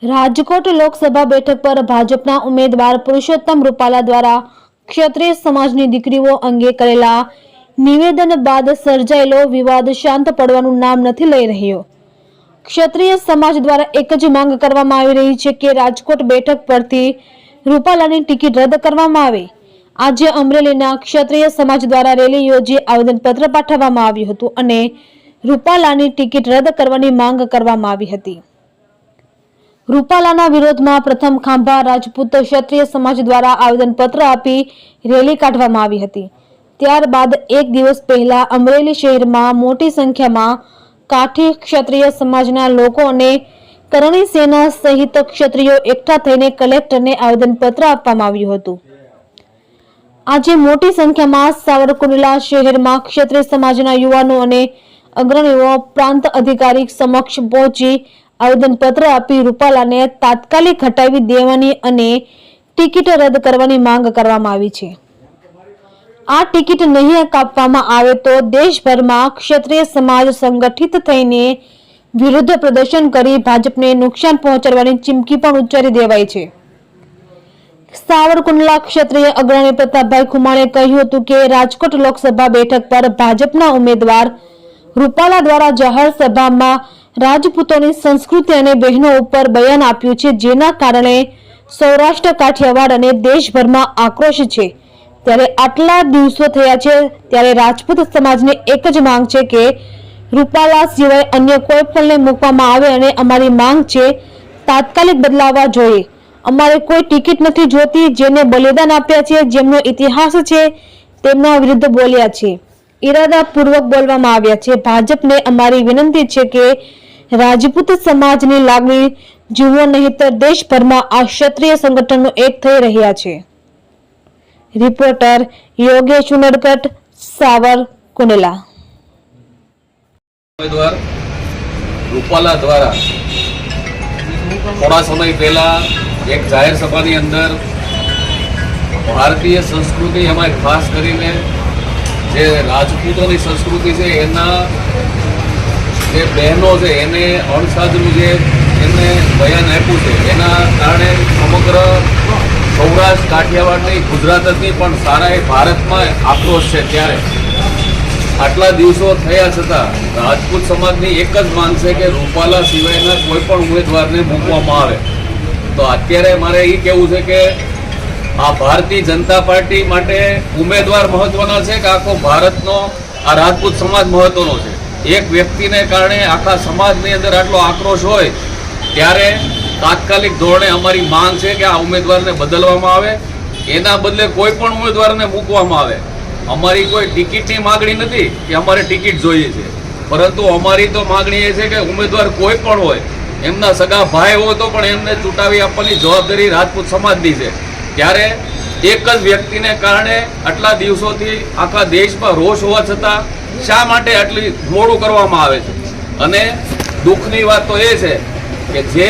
રાજકોટ લોકસભા બેઠક પર ભાજપના ઉમેદવાર પુરુષોત્તમ રૂપાલા દ્વારા ક્ષત્રિય સમાજની દીકરીઓ અંગે કરેલા નિવેદન બાદ સર્જાયેલો વિવાદ શાંત પડવાનું નામ નથી લઈ રહ્યો। ક્ષત્રિય સમાજ દ્વારા એક જ માંગ કરવામાં આવી રહી છે કે રાજકોટ બેઠક પરથી રૂપાલાની ટિકિટ રદ કરવામાં આવે। આજે અમરેલીના ક્ષત્રિય સમાજ દ્વારા રેલી યોજી આવેદનપત્ર પાઠવવામાં આવ્યું હતું અને રૂપાલાની ટિકિટ રદ કરવાની માંગ કરવામાં આવી હતી। રૂપાલાના વિરોધમાં પ્રથમ ખાંભા રાજપૂત ક્ષત્રિય સમાજ દ્વારા આવેદનપત્ર આપી રેલી કાઢવામાં આવી હતી। ત્યારબાદ એક દિવસ પહેલા અમરેલી શહેરમાં મોટી સંખ્યામાં કાઠી ક્ષત્રિય સમાજના લોકો અને કરણી સેના સહિત ક્ષત્રિયો એકઠા થઈને કલેક્ટરને આવેદનપત્ર આપવામાં આવ્યું હતું। આજે મોટી સંખ્યામાં સાવરકુંડલા શહેરમાં ક્ષત્રિય સમાજના યુવાનો અને અગ્રણીઓ પ્રાંત અધિકારી સમક્ષ પહોંચી આવેદનપત્ર આપી રૂપાલાને તાત્કાલિક હટાવી દેવાની અને ટિકિટ રદ કરવાની માંગ કરવામાં આવી છે। આ ટિકિટ નહીં કાપવામાં આવે તો દેશભરમાં ક્ષત્રિય સમાજ સંગઠિત થઈને વિરુદ્ધ પ્રદર્શન કરી ભાજપને નુકસાન પહોંચાડવાની ચીમકી પણ ઉચ્ચારી દેવાઈ છે। સાવરકુંડલા ક્ષત્રિય અગ્રણી પ્રતાપભાઈ ખુમાણે કહ્યું હતું કે રાજકોટ લોકસભા બેઠક પર ભાજપના ઉમેદવાર રૂપાલા દ્વારા જાહેર સભામાં રાજપૂતોની સંસ્કૃતિ અને બહેનો ઉપર બયાન આપ્યું છે, જેના કારણે સૌરાષ્ટ્ર, કાઠિયાવાડ અને દેશભરમાં આક્રોશ છે। ત્યારે આટલા દિવસો થયા છે ત્યારે રાજપૂત સમાજની એક જ માંગ છે કે રૂપાલા સિવાય અન્ય કોઈ પણને મૂકવામાં આવે અને અમારી માંગ છે તાત્કાલિક બદલાવા જોઈએ। અમારે કોઈ ટિકિટ નથી જોતી। જેને બલિદાન આપ્યા છે, જેમનો ઇતિહાસ છે, તેમના વિરુદ્ધ બોલ્યા છે, ઇરાદાપૂર્વક બોલવામાં આવ્યા છે। ભાજપને અમારી વિનંતી છે કે રાજપૂત સમાજની લાગણી જુઓ, નહીંતર દેશભરમાં આ ક્ષત્રિય સંગઠનો એક થઈ રહ્યા છે। રિપોર્ટર યોગેશ ઉનડકટ, સાવરકુંડલા। ઉમેદવાર રૂપાલા દ્વારા થોડા સમય પહેલા એક જાહેર સભાની અંદર ભારતીય સંસ્કૃતિ, એમાં ખાસ કરીને જે રાજપૂતોની સંસ્કૃતિ છે એના જે બહેનો છે એને અણસાધનું જે એમને બયાન આપ્યું છે, એના કારણે સમગ્ર સૌરાષ્ટ્ર, કાઠિયાવાડની, ગુજરાતની પણ સારા એ ભારતમાં આક્રોશ છે। ત્યારે આટલા દિવસો થયા છતાં રાજપૂત સમાજની એક જ માંગ છે કે રૂપાલા સિવાયના કોઈ પણ ઉમેદવારને મૂકવામાં આવે। તો અત્યારે મારે એ કહેવું છે કે આ ભારતીય જનતા પાર્ટી માટે ઉમેદવાર મહત્વના છે કે આખો ભારતનો આ રાજપૂત સમાજ મહત્વનો છે? એક વ્યક્તિને કારણે આખા સમાજની અંદર આટલો આક્રોશ હોય ત્યારે તાત્કાલિક ધોરણે અમારી માંગ છે કે આ ઉમેદવારને બદલવામાં આવે, એના બદલે કોઈ પણ ઉમેદવારને મૂકવામાં આવે। અમારી કોઈ ટિકિટની માગણી નથી કે અમારે ટિકિટ જોઈએ છે, પરંતુ અમારી તો માગણી એ છે કે ઉમેદવાર કોઈ પણ હોય, એમના સગા ભાઈ હોય તો પણ એમને ચૂંટાવી આપવાની જવાબદારી રાજપૂત સમાજની છે। ત્યારે એક જ વ્યક્તિને કારણે આટલા દિવસોથી આખા દેશમાં રોષ હોવા છતાં શા માટે આટલી મોડું કરવામાં આવે છે? અને દુઃખની વાત તો એ છે કે જે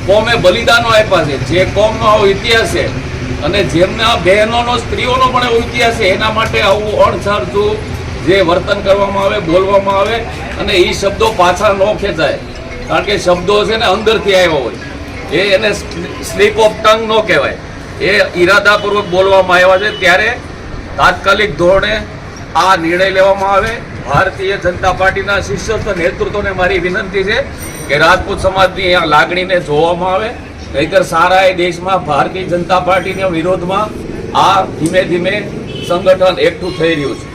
કોમે બલિદાનો આપ્યા છે, જે કોમનો આવો ઇતિહાસ છે અને જેમના બહેનોનો, સ્ત્રીઓનો પણ એવો ઇતિહાસ છે, એના માટે આવું અણસારતું જે વર્તન કરવામાં આવે, બોલવામાં આવે અને એ શબ્દો પાછા ન ખેંચાય, કારણ કે શબ્દો છે ને અંદરથી આવ્યા હોય, એને સ્લીપ ઓફ ટંગ ન કહેવાય, એ ઈરાદાપૂર્વક બોલવામાં આવ્યા છે। ત્યારે તાત્કાલિક ધોરણે આ નિર્ણય લેવામાં આવે। ભારતીય જનતા પાર્ટીના શીર્ષસ્થ નેતૃત્વને મારી વિનંતી છે કે રાજપૂત સમાજની આ લાગણીને જોવામાં આવે, નહીંતર સારા એ દેશમાં ભારતીય જનતા પાર્ટીના વિરોધમાં આ ધીમે ધીમે સંગઠન એકઠું થઈ રહ્યું છે।